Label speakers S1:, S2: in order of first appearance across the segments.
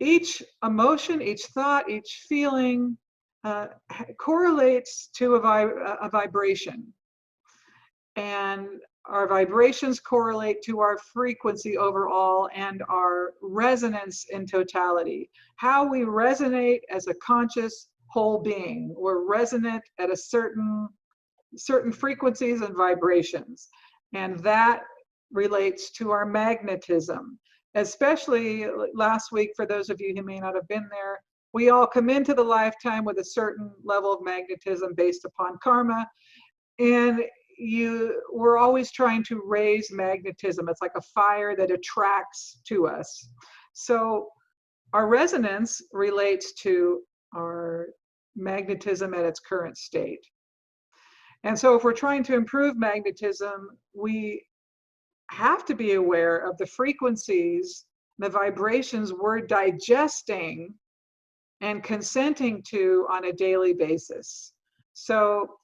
S1: Each emotion, each thought, each feeling correlates to a vibration. And our vibrations correlate to our frequency overall and our resonance in totality. How we resonate as a conscious whole being. We're resonant at a certain frequencies and vibrations. And that relates to our magnetism. Especially last week, for those of you who may not have been there, we all come into the lifetime with a certain level of magnetism based upon karma. And we're always trying to raise magnetism. It's like a fire that attracts to us. So our resonance relates to our magnetism at its current state. And so if we're trying to improve magnetism, we have to be aware of the frequencies, the vibrations we're digesting and consenting to on a daily basis. So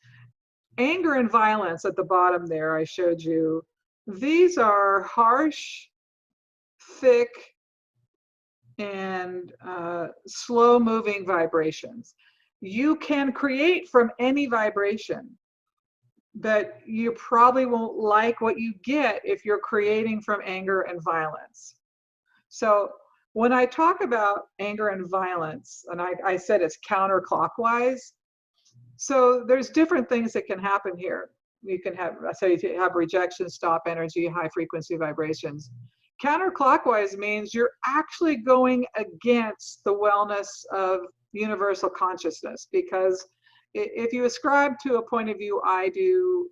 S1: anger and violence at the bottom there, I showed you, these are harsh, thick, and slow-moving vibrations. You can create from any vibration, but you probably won't like what you get if you're creating from anger and violence. So when I talk about anger and violence, and I said it's counterclockwise, so there's different things that can happen here. You can have, so if you have rejection, stop energy, high frequency vibrations. Counterclockwise means you're actually going against the wellness of universal consciousness, because if you ascribe to a point of view, I do,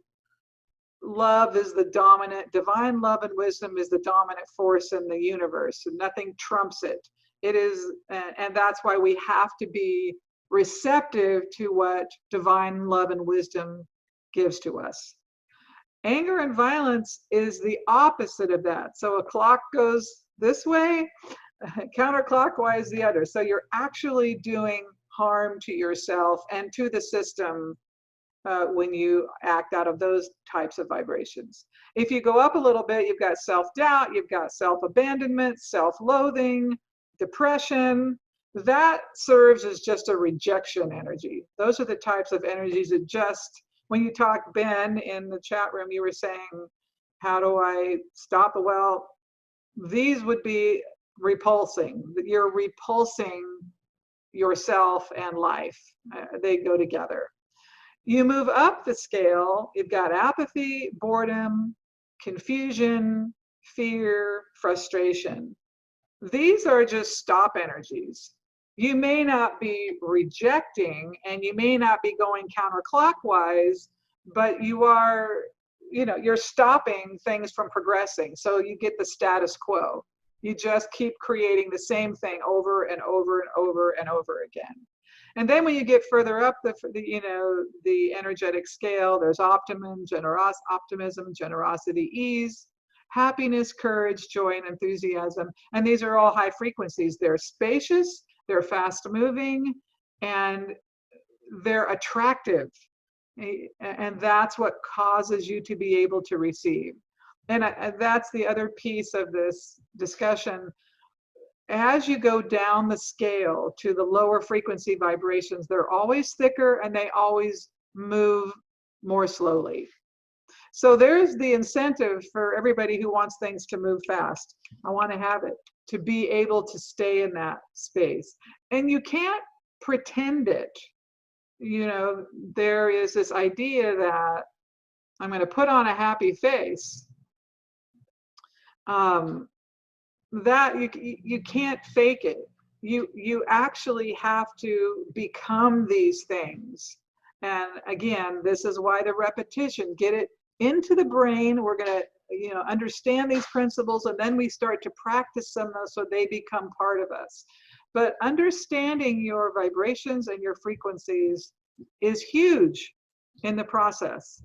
S1: love is the dominant, divine love and wisdom is the dominant force in the universe, and nothing trumps it. It is, and that's why we have to be receptive to what divine love and wisdom gives to us. Anger and violence is the opposite of that. So a clock goes this way, counterclockwise the other. So you're actually doing harm to yourself and to the system when you act out of those types of vibrations. If you go up a little bit, you've got self-doubt, you've got self-abandonment, self-loathing, depression. That serves as just a rejection energy. Those are the types of energies that just, when you talk, Ben, in the chat room, you were saying, how do I stop it? Well, these would be repulsing. You're repulsing yourself and life. They go together. You move up the scale, you've got apathy, boredom, confusion, fear, frustration. These are just stop energies. You may not be rejecting and you may not be going counterclockwise, but you are, you're stopping things from progressing. So you get the status quo. You just keep creating the same thing over and over and over and over again. And then when you get further up the energetic scale, there's optimism, generosity, ease, happiness, courage, joy, and enthusiasm. And these are all high frequencies. They're spacious, they're fast moving, and they're attractive. And that's what causes you to be able to receive. And that's the other piece of this discussion. As you go down the scale to the lower frequency vibrations, they're always thicker and they always move more slowly. So there's the incentive for everybody who wants things to move fast. I want to have it, to be able to stay in that space. And you can't pretend it. There is this idea that I'm going to put on a happy face. That you can't fake it. You actually have to become these things. And again, this is why the repetition, get it into the brain. We're going to understand these principles, and then we start to practice them so they become part of us. But understanding your vibrations and your frequencies is huge in the process.